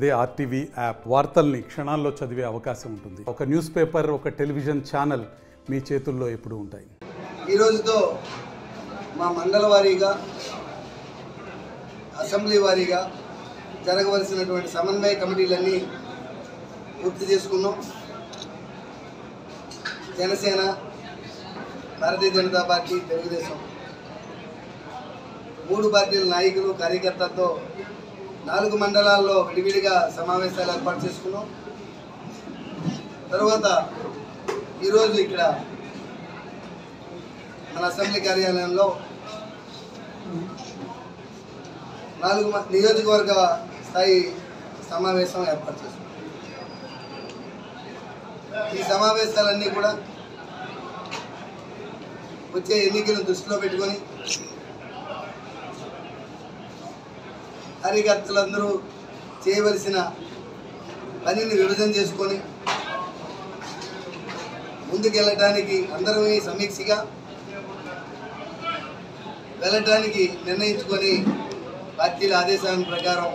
అదే RTV app వార్తల్ని క్షణాల్లో చదివే అవకాశం ఉంటుంది. ఒక న్యూస్ పేపర్, ఒక టెలివిజన్ ఛానల్ మీ చేతుల్లో ఎప్పుడూ ఉంటాయి. ఈ రోజుతో మా మండల వారీగా, అసెంబ్లీ వారీగా జరగవలసినటువంటి సమన్వయ కమిటీలన్నీ పూర్తి చేసుకున్నాం. జనసేన, భారతీయ జనతా పార్టీ, తెలుగుదేశం 3 పార్టీల నాయకులు, కార్యకర్తలతో 4 మండలాల్లో విడివిడిగా సమావేశాలు ఏర్పాటు చేసుకున్నాం. తర్వాత ఈరోజు ఇక్కడ మన అసెంబ్లీ కార్యాలయంలో 4 నియోజకవర్గ స్థాయి సమావేశం ఏర్పాటు చేసుకున్నాం. ఈ సమావేశాలన్నీ కూడా వచ్చే ఎన్నికలను దృష్టిలో పెట్టుకొని కార్యకర్తలందరూ చేయవలసిన పనిని విభజన చేసుకొని ముందుకెళ్ళటానికి అందరూ సమీక్షగా వెళ్ళటానికి నిర్ణయించుకొని పార్టీల ఆదేశాల ప్రకారం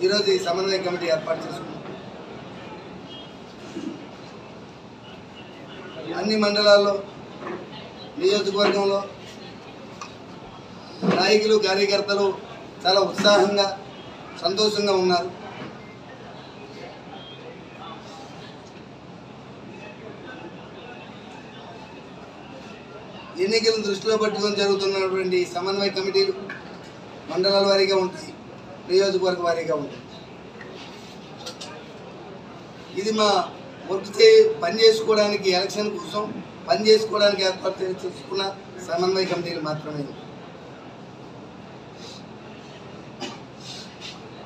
ఈరోజు ఈ సమన్వయ కమిటీ ఏర్పాటు చేసుకున్నాం. అన్ని మండలాల్లో, నియోజకవర్గంలో నాయకులు, కార్యకర్తలు చాలా ఉత్సాహంగా, సంతోషంగా ఉన్నారు. ఎన్నికలను దృష్టిలో పెట్టుకొని జరుగుతున్నటువంటి సమన్వయ కమిటీలు మండలాల వారీగా ఉంటాయి, నియోజకవర్గ వారీగా ఉంటాయి. ఇది మా పని చేసుకోవడానికి, ఎలక్షన్ కోసం పని చేసుకోవడానికి ఏర్పాటు చేసుకున్న సమన్వయ కమిటీలు మాత్రమే.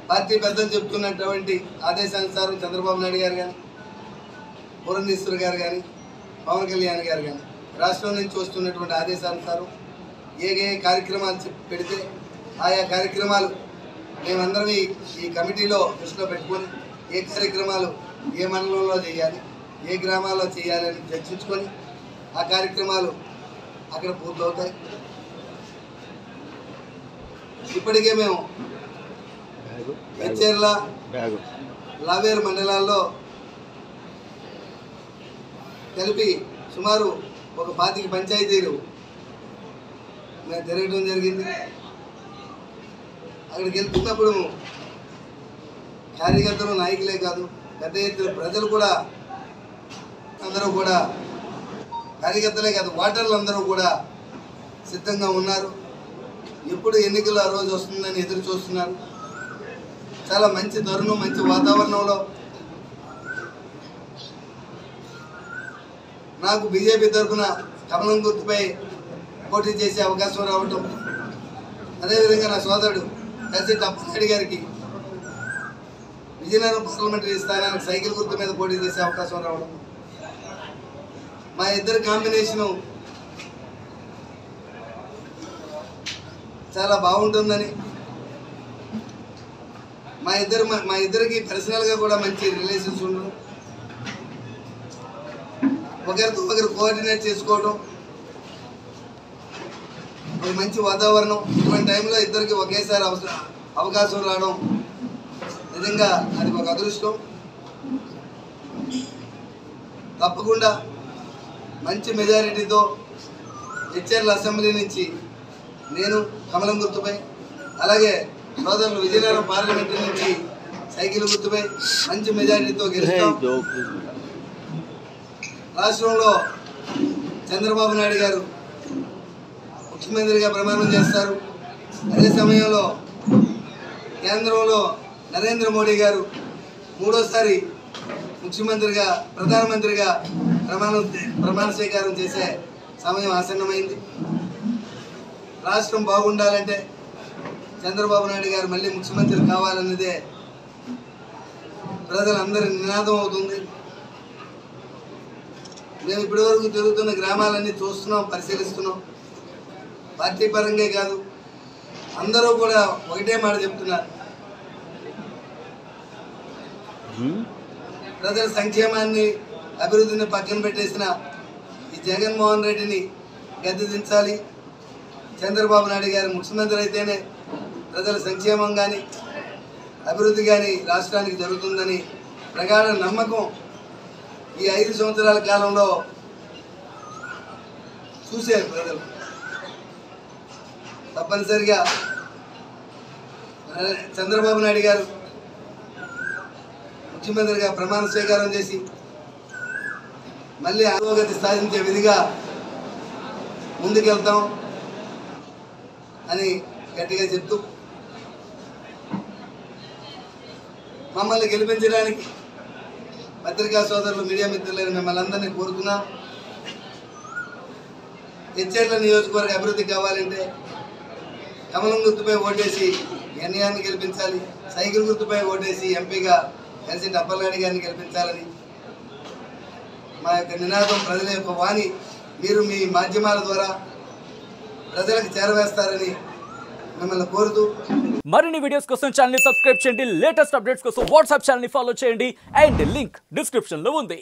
పార్టీ పెద్దలు చెప్తున్నటువంటి ఆదేశానుసారం చంద్రబాబు నాయుడు గారు కానీ, పురంధేశ్వరి గారు కానీ, పవన్ కళ్యాణ్ గారు కానీ రాష్ట్రం నుంచి వస్తున్నటువంటి ఆదేశానుసారం ఏ కార్యక్రమాలు పెడితే ఆయా కార్యక్రమాలు మేమందరం ఈ కమిటీలో దృష్టిలో పెట్టుకొని ఏ కార్యక్రమాలు ఏ మండలంలో చేయాలి, ఏ గ్రామాల్లో చేయాలి అని చర్చించుకొని ఆ కార్యక్రమాలు అక్కడ పూర్తవుతాయి. ఇప్పటికే మేము హెచ్చెర్ల, లావేరు మండలాల్లో కలిపి సుమారు ఒక 25 పంచాయతీలు మేము తిరగడం జరిగింది. అక్కడికి వెళ్తున్నప్పుడు కార్యకర్తలు, నాయకులే కాదు, పెద్ద ఎత్తున ప్రజలు కూడా, అందరూ కూడా, కార్యకర్తలే కాదు, ఓటర్లు అందరూ కూడా సిద్ధంగా ఉన్నారు. ఎప్పుడు ఎన్నికలు ఆ రోజు వస్తుందని ఎదురు చూస్తున్నారు. చాలా మంచి తరుణం, మంచి వాతావరణంలో నాకు బీజేపీ తరఫున కమలం గుర్తుపై పోటీ చేసే అవకాశం రావటం, అదేవిధంగా నా సోదరుడు ఎస్సీ తప్పనాయుడు గారికి విజయనగరం పార్లమెంటరీ స్థానానికి సైకిల్ గుర్తు మీద పోటీ చేసే అవకాశం రావడం, మా ఇద్దరి కాంబినేషను చాలా బాగుంటుందని, మా ఇద్దరికి పర్సనల్గా కూడా మంచి రిలేషన్స్ ఉండడం, ఒకరితో ఒకరు కోఆర్డినేట్ చేసుకోవడం, ఒక మంచి వాతావరణం, ఇటువంటి టైంలో ఇద్దరికి ఒకేసారి అవకాశం రావడం నిజంగా అది ఒక అదృష్టం. తప్పకుండా మంచి మెజారిటీతో హెచ్చెర్ల అసెంబ్లీ నుంచి నేను కమలం గుర్తుపై, అలాగే సోదరులు విజయనగరం పార్లమెంటరీ నుంచి సైకిల్ గుర్తుపై మంచి మెజారిటీతో గెలుస్తాం. రాష్ట్రంలో చంద్రబాబు నాయుడు గారు ముఖ్యమంత్రిగా ప్రమాణం చేస్తారు. అదే సమయంలో కేంద్రంలో నరేంద్ర మోడీ గారు 3వసారి ముఖ్యమంత్రిగా, ప్రధానమంత్రిగా ప్రమాణ స్వీకారం చేసే సమయం ఆసన్నమైంది. రాష్ట్రం బాగుండాలంటే చంద్రబాబు నాయుడు గారు మళ్ళీ ముఖ్యమంత్రి కావాలన్నదే ప్రజలందరి నినాదం అవుతుంది. మేము ఇప్పటివరకు తిరుగుతున్న గ్రామాలన్నీ చూస్తున్నాం, పరిశీలిస్తున్నాం. పార్టీ పరంగా కాదు, అందరూ కూడా ఒకటే మాట చెప్తున్నారు. ప్రజల సంక్షేమాన్ని, అభివృద్ధిని పక్కన పెట్టేసిన ఈ జగన్మోహన్ రెడ్డిని గద్దె దించాలి. చంద్రబాబు నాయుడు గారు ముఖ్యమంత్రి అయితేనే ప్రజల సంక్షేమం కానీ అభివృద్ధి కానీ రాష్ట్రానికి జరుగుతుందని ప్రగాఢ నమ్మకం ఈ 5 సంవత్సరాల కాలంలో చూశారు ప్రజలు. తప్పనిసరిగా చంద్రబాబు నాయుడు గారు ముఖ్యమంత్రిగా ప్రమాణ స్వీకారం చేసి మళ్ళీ అధోగతి సాధించే విధిగా ముందుకెళ్తాం అని గట్టిగా చెప్తూ మమ్మల్ని గెలిపించడానికి పత్రికా సోదరులు, మీడియా మిత్రులైన మిమ్మల్ని అందరినీ కోరుతున్నాం. ఎచ్చేర్ల నియోజకవర్గ అభివృద్ధి కావాలంటే కమలం గుర్తుపై ఓటేసి ఎన్ఐఆర్ని గెలిపించాలి, సైకిల్ గుర్తుపై ఓటేసి ఎంపీగా ఎల్సీ అప్పలనాయుడు గారిని గెలిపించాలని మా యొక్క నినాదం, ప్రజల యొక్క వాణి మీరు మీ మాధ్యమాల ద్వారా ప్రజలకు చేరవేస్తారని మిమ్మల్ని కోరుతూ మరిన్ని వీడియోస్ కోసం ఛానల్ ని సబ్స్క్రైబ్ చేయండి. లేటెస్ట్ అప్డేట్స్ కోసం వాట్సాప్ ఛానల్ ని ఫాలో చేయండి. అండ్ లింక్ డిస్క్రిప్షన్ లో ఉంది.